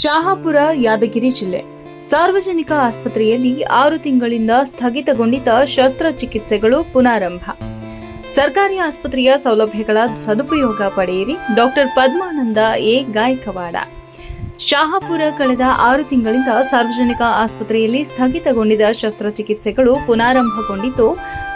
ಶಹಾಪುರ, ಯಾದಗಿರಿ ಜಿಲ್ಲೆ ಸಾರ್ವಜನಿಕ ಆಸ್ಪತ್ರೆಯಲ್ಲಿ 6 ತಿಂಗಳಿಂದ ಸ್ಥಗಿತಗೊಂಡಿದ್ದ ಶಸ್ತ್ರಚಿಕಿತ್ಸೆಗಳು ಪುನರಾರಂಭ. ಸರ್ಕಾರಿ ಆಸ್ಪತ್ರೆಯ ಸೌಲಭ್ಯಗಳ ಸದುಪಯೋಗ ಪಡೆಯಿರಿ. Doctor Padmananda A, Gaikwad. ಶಹಾಪುರ ಕಳೆದ 6 ತಿಂಗಳಿಂದ ಸಾರ್ವಜನಿಕ ಆಸ್ಪತ್ರೆಯಲ್ಲಿ ಸ್ಥಗಿತಗೊಂಡಿದ್ದ ಶಸ್ತ್ರಚಿಕಿತ್ಸೆಗಳು ಪುನರಾರಂಭಗೊಂಡಿದ್ದು,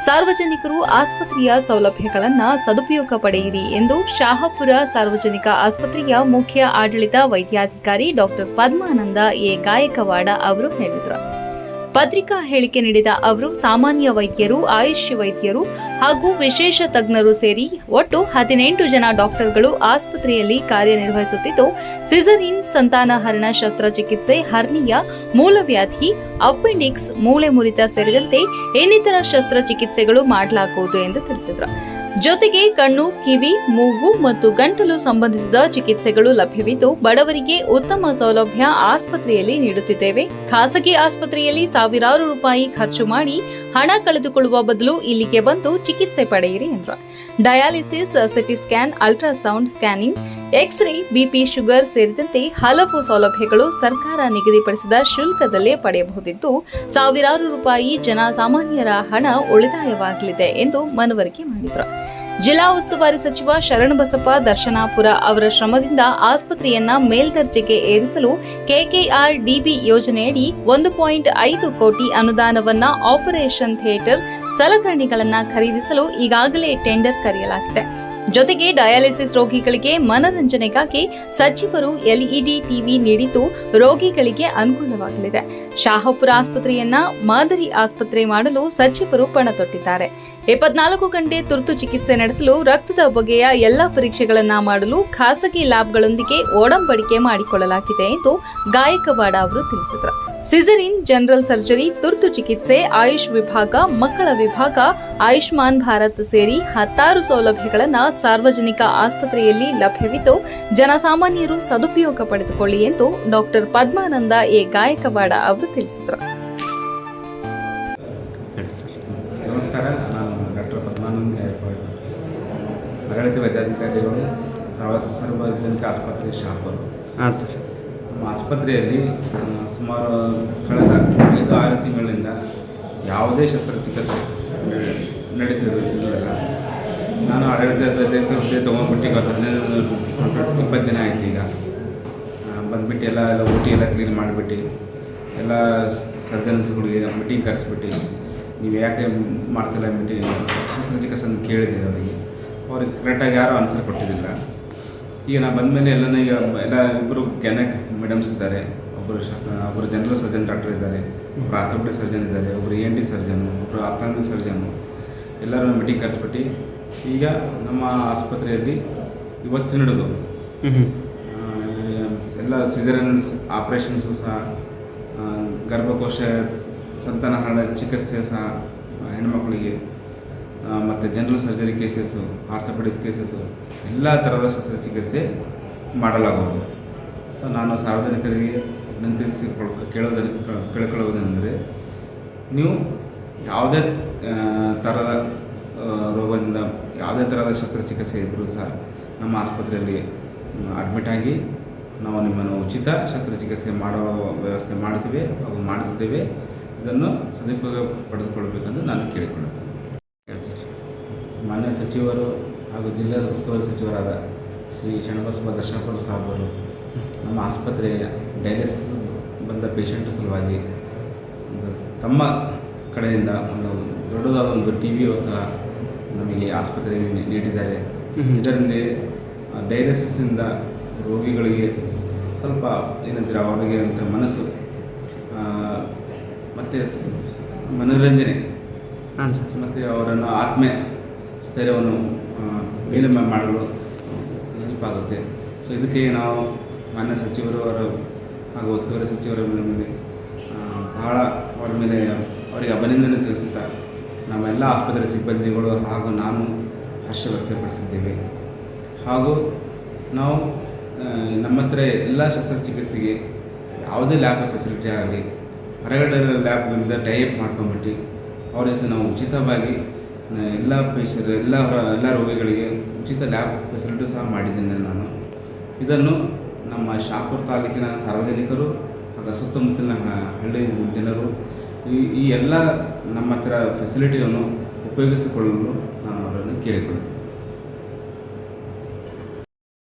ಸಾರ್ವಜನಿಕರು ಆಸ್ಪತ್ರೆಯ ಸೌಲಭ್ಯಗಳನ್ನು ಸದುಪಯೋಗ ಪಡೆಯಿರಿ ಎಂದು ಶಹಾಪುರ ಸಾರ್ವಜನಿಕ ಆಸ್ಪತ್ರೆಯ ಮುಖ್ಯ ಆಡಳಿತ ವೈದ್ಯಾಧಿಕಾರಿ ಡಾಕ್ಟರ್ ಪದ್ಮಾನಂದ ಎ, ಗಾಯಕವಾಡ ಅವರು ಹೇಳಿದರು. ಪತ್ರಿಕಾ ಹೇಳಿಕೆ ನೀಡಿದ ಅವರು, ಸಾಮಾನ್ಯ ವೈದ್ಯರು, ಆಯುಷ್ ವೈದ್ಯರು ಹಾಗೂ ವಿಶೇಷ ತಜ್ಞರು ಸೇರಿ ಒಟ್ಟು 18 ಜನ ಡಾಕ್ಟರ್ಗಳು ಆಸ್ಪತ್ರೆಯಲ್ಲಿ ಕಾರ್ಯನಿರ್ವಹಿಸುತ್ತಿದ್ದು, ಸಿಸರಿನ್, ಸಂತಾನಹರಣ ಶಸ್ತ್ರಚಿಕಿತ್ಸೆ, ಹರ್ನಿಯಾ, ಮೂಲವ್ಯಾಧಿ, ಅಪೆಂಡಿಕ್ಸ್, ಮೂಳೆ ಮುರಿತ ಸೇರಿದಂತೆ ಇನ್ನಿತರ ಶಸ್ತ್ರಚಿಕಿತ್ಸೆಗಳು ಮಾಡಲಾಗುವುದು ಎಂದು ತಿಳಿಸಿದರು. ಜೊತೆಗೆ ಕಣ್ಣು, ಕಿವಿ, ಮೂಗು ಮತ್ತು ಗಂಟಲು ಸಂಬಂಧಿಸಿದ ಚಿಕಿತ್ಸೆಗಳು ಲಭ್ಯವಿದ್ದು, ಬಡವರಿಗೆ ಉತ್ತಮ ಸೌಲಭ್ಯ ಆಸ್ಪತ್ರೆಯಲ್ಲಿ ನೀಡುತ್ತಿದ್ದೇವೆ. ಖಾಸಗಿ ಆಸ್ಪತ್ರೆಯಲ್ಲಿ ಸಾವಿರಾರು ರೂಪಾಯಿ ಖರ್ಚು ಮಾಡಿ ಹಣ ಕಳೆದುಕೊಳ್ಳುವ ಬದಲು ಇಲ್ಲಿಗೆ ಬಂದು ಚಿಕಿತ್ಸೆ ಪಡೆಯಿರಿ ಎಂದರು. Dialysis, CT scan, ultrasound scanning, x-ray, BP, sugar ಸೇರಿದಂತೆ ಹಲವು ಸೌಲಭ್ಯಗಳು ಸರ್ಕಾರ ನಿಗದಿಪಡಿಸಿದ ಶುಲ್ಕದಲ್ಲೇ ಪಡೆಯಬಹುದಿದ್ದು, ಸಾವಿರಾರು ರೂಪಾಯಿ ಜನಸಾಮಾನ್ಯರ ಹಣ ಉಳಿತಾಯವಾಗಲಿದೆ ಎಂದು ಮನವರಿಕೆ ಮಾಡಿದರು. ಜಿಲ್ಲಾ ಉಸ್ತುವಾರಿ ಸಚಿವ ಶರಣಬಸಪ್ಪ ದರ್ಶನಾಪುರ ಅವರ ಶ್ರಮದಿಂದ ಆಸ್ಪತ್ರೆಯನ್ನ ಮೇಲ್ದರ್ಜೆಗೆ ಏರಿಸಲು ಕೆಕೆಆರ್ ಡಿಬಿ ಯೋಜನೆಯಡಿ 1.5 ಕೋಟಿ ಅನುದಾನವನ್ನ ಆಪರೇಷನ್ ಥಿಯೇಟರ್ ಸಲಕರಣೆಗಳನ್ನು ಖರೀದಿಸಲು ಈಗಾಗಲೇ ಟೆಂಡರ್ ಕರೆಯಲಾಗಿದೆ. ಜೊತೆಗೆ ಡಯಾಲಿಸಿಸ್ ರೋಗಿಗಳಿಗೆ ಮನರಂಜನೆಗಾಗಿ ಸಚಿವರು ಎಲ್ಇಡಿ ಟಿವಿ ನೀಡಿದ್ದು, ರೋಗಿಗಳಿಗೆ ಅನುಕೂಲವಾಗಲಿದೆ. ಶಹಾಪುರ ಆಸ್ಪತ್ರೆಯನ್ನ ಮಾದರಿ ಆಸ್ಪತ್ರೆ ಮಾಡಲು ಸಚಿವರು ಪಣ ತೊಟ್ಟಿದ್ದಾರೆ. 24 ಗಂಟೆ ತುರ್ತು ಚಿಕಿತ್ಸೆ ನಡೆಸಲು ರಕ್ತದ ಬಗೆಯ ಎಲ್ಲಾ ಪರೀಕ್ಷೆಗಳನ್ನು ಮಾಡಲು ಖಾಸಗಿ ಲ್ಯಾಬ್ಗಳೊಂದಿಗೆ ಒಡಂಬಡಿಕೆ ಮಾಡಿಕೊಳ್ಳಲಾಗಿದೆ ಎಂದು ಗಾಯಕವಾಡ ಅವರು ತಿಳಿಸಿದರು. ಸಿಸರಿನ್, ಜನರಲ್ ಸರ್ಜರಿ, ತುರ್ತು ಚಿಕಿತ್ಸೆ, ಆಯುಷ್ ವಿಭಾಗ, ಮಕ್ಕಳ ವಿಭಾಗ, ಆಯುಷ್ಮಾನ್ ಭಾರತ್ ಸೇರಿ 10 ಸೌಲಭ್ಯಗಳನ್ನು ಸಾರ್ವಜನಿಕ ಆಸ್ಪತ್ರೆಯಲ್ಲಿ ಲಭ್ಯವಿದ್ದು, ಜನಸಾಮಾನ್ಯರು ಸದುಪಯೋಗ ಪಡೆದುಕೊಳ್ಳಿ ಎಂದು ಡಾಕ್ಟರ್ ಪದ್ಮಾನಂದ ಎ, ಗಾಯಕವಾಡ ಅವರು ತಿಳಿಸಿದರು. ನಮಸ್ಕಾರ, ನಾನು ಡಾಕ್ಟರ್ ಪದ್ಮಾನಂದ ಗಾಯಕವಾಡ, ಆಡಳಿತ ವೈದ್ಯಾಧಿಕಾರಿಗಳು, ಸಾರ್ವಜನಿಕ ಆಸ್ಪತ್ರೆ ಶಹಾಪುರ. ನಮ್ಮ ಆಸ್ಪತ್ರೆಯಲ್ಲಿ ಸುಮಾರು ಕಳೆದ 5-6 ತಿಂಗಳಿಂದ ಯಾವುದೇ ಶಸ್ತ್ರಚಿಕಿತ್ಸೆ ನಡೀತಿರಲಿಲ್ಲ. ನಾನು ಆಡಳಿತ ವೈದ್ಯಕೀಯ ಹುದ್ದೆ ತೊಗೊಂಡ್ಬಿಟ್ಟು 20 ದಿನ ಆಯ್ತು. ಈಗ ಬಂದುಬಿಟ್ಟು ಎಲ್ಲ ಊಟಿ ಎಲ್ಲ ಕ್ಲೀನ್ ಮಾಡಿಬಿಟ್ಟು ಎಲ್ಲ ಸರ್ಜನ್ಸ್ಗಳಿಗೆ ಮೀಟಿಂಗ್ ಕರೆಸ್ಬಿಟ್ಟು, ನೀವು ಯಾಕೆ ಮಾಡ್ತಿಲ್ಲ ಮೀಟಿಂಗ್ ಶಸ್ತ್ರಚಿಕಿತ್ಸೆ ಅಂತ ಕೇಳಿದ್ದೀರಿ ಅವ್ರಿಗೆ ಕರೆಕ್ಟಾಗಿ ಯಾರೂ ಆನ್ಸರ್ ಕೊಟ್ಟಿದ್ದಿಲ್ಲ. ಈಗ ನಾನು ಬಂದಮೇಲೆ ಎಲ್ಲ ಇಬ್ಬರು ಗ್ಯಾನಕ್ ಮೇಡಮ್ಸ್ ಇದ್ದಾರೆ, ಒಬ್ಬರು ಜನರಲ್ ಸರ್ಜನ್ ಡಾಕ್ಟರ್ ಇದ್ದಾರೆ, ಒಬ್ಬರು ಆರ್ಥೋಪೆಡಿಕ್ ಸರ್ಜನ್ ಇದ್ದಾರೆ, ಒಬ್ಬರು ENT ಸರ್ಜನ್ನು, ಒಬ್ಬರು ಆಪ್ಥಾಲ್ಮಿಕ್ ಸರ್ಜನ್ನು, ಎಲ್ಲರೂ ಮೀಟಿಂಗ್ ಕರೆಸ್ಬಿಟ್ಟು ಈಗ ನಮ್ಮ ಆಸ್ಪತ್ರೆಯಲ್ಲಿ ಇವತ್ತಿನ ಹಿಡಿದು ಎಲ್ಲ ಸಿಸರನ್ಸ್ ಆಪ್ರೇಷನ್ಸು ಸಹ, ಗರ್ಭಕೋಶ ಸಂತಾನಹರಣ ಚಿಕಿತ್ಸೆ ಸಹ ಹೆಣ್ಮಕ್ಳಿಗೆ, ಮತ್ತು general surgery cases, orthopaedics cases, ಎಲ್ಲ ಥರದ ಶಸ್ತ್ರಚಿಕಿತ್ಸೆ ಮಾಡಲಾಗುವುದು. ಸೊ ನಾನು ಸಾರ್ವಜನಿಕರಿಗೆ ವಿನಂತಿಸಿ ಕೇಳಿಕೊಳ್ಳುವುದೆಂದರೆ, ನೀವು ಯಾವುದೇ ಥರದ ರೋಗದಿಂದ ಯಾವುದೇ ಥರದ ಶಸ್ತ್ರಚಿಕಿತ್ಸೆ ಇದ್ದರೂ ಸಹ ನಮ್ಮ ಆಸ್ಪತ್ರೆಯಲ್ಲಿ ಅಡ್ಮಿಟ್ ಆಗಿ ನಾವು ನಿಮ್ಮನ್ನು ಉಚಿತ ಶಸ್ತ್ರಚಿಕಿತ್ಸೆ ಮಾಡೋ ವ್ಯವಸ್ಥೆ ಮಾಡ್ತೀವಿ ಹಾಗೂ ಮಾಡುತ್ತಿದ್ದೇವೆ. ಇದನ್ನು ಸದುಪಯೋಗ ಪಡೆದುಕೊಳ್ಳಬೇಕೆಂದು ನಾನು ಕೇಳಿಕೊಳ್ಳುತ್ತೇನೆ. ಮಾನ್ಯ ಸಚಿವರು ಹಾಗೂ ಜಿಲ್ಲಾ ಉಸ್ತುವಾರಿ ಸಚಿವರಾದ ಶ್ರೀ ಶರಣಬಸಪ್ಪ ದರ್ಶನಾಪುರ ಸಾಹೇಬರು ನಮ್ಮ ಆಸ್ಪತ್ರೆಯ ಡಯಾಲಿಸಿಸ್ ಬಂದ ಪೇಷಂಟ್ ಸಲುವಾಗಿ ತಮ್ಮ ಕಡೆಯಿಂದ ಒಂದು ದೊಡ್ಡದಾದ ಒಂದು ಟಿವಿಯು ಸಹ ನಮಗೆ ಆಸ್ಪತ್ರೆಗೆ ನೀಡಿದ್ದಾರೆ. ಇದರಿಂದ ಡಯಾಲಿಸಿಸ್ನಿಂದ ರೋಗಿಗಳಿಗೆ ಸ್ವಲ್ಪ ಏನಂತೀರ, ಅವರಿಗೆ ಅಂತ ಮನಸ್ಸು ಮತ್ತು ಮನೋರಂಜನೆ ಮತ್ತು ಅವರನ್ನು ಆತ್ಮೀಯ ಸ್ಥೈರ್ಯವನ್ನು ವಿನಿಮಯ ಮಾಡಲು ಹೆಲ್ಪ್ ಆಗುತ್ತೆ. ಸೊ ಇದಕ್ಕೆ ನಾವು ಮಾನ್ಯ ಸಚಿವರು ಹಾಗೂ ಉಸ್ತುವಾರಿ ಸಚಿವರ ಮೇಲೆ ಬಹಳ ಅವರ ಮೇಲೆ ಅವರಿಗೆ ಅಭಿನಂದನೆ ತಿಳಿಸುತ್ತಾ, ನಮ್ಮೆಲ್ಲ ಆಸ್ಪತ್ರೆ ಸಿಬ್ಬಂದಿಗಳು ಹಾಗೂ ನಾನು ಹರ್ಷ ವ್ಯಕ್ತಪಡಿಸಿದ್ದೇವೆ. ಹಾಗೂ ನಾವು ನಮ್ಮ ಹತ್ರ ಎಲ್ಲ ಶಸ್ತ್ರಚಿಕಿತ್ಸೆಗೆ ಯಾವುದೇ ಲ್ಯಾಬ್ ಫೆಸಿಲಿಟಿ ಆಗಲಿ ಹೊರಗಡೆ ಲ್ಯಾಬ್ಗಳಿಂದ ಟೈಅಪ್ ಮಾಡ್ಕೊಂಡ್ಬಿಟ್ಟು ಅವ್ರ ಜೊತೆ ನಾವು ಉಚಿತವಾಗಿ ಎಲ್ಲ ರೋಗಿಗಳಿಗೆ ಉಚಿತ ಲ್ಯಾಬ್ ಫೆಸಿಲಿಟಿ ಸಹ ಮಾಡಿದ್ದೇನೆ ನಾನು. ಇದನ್ನು ನಮ್ಮ ಶಾಪುರ ತಾಲೂಕಿನ ಸಾರ್ವಜನಿಕರು ಹಾಗೂ ಸುತ್ತಮುತ್ತಲಿನ ಹಳ್ಳಿ ಜನರು ಈ ಎಲ್ಲ ನಮ್ಮ ಹತ್ತಿರ ಫೆಸಿಲಿಟಿಯನ್ನು ಉಪಯೋಗಿಸಿಕೊಳ್ಳಲು ನಾನು ಅವರನ್ನು ಕೇಳಿಕೊಳ್ಳುತ್ತೇನೆ.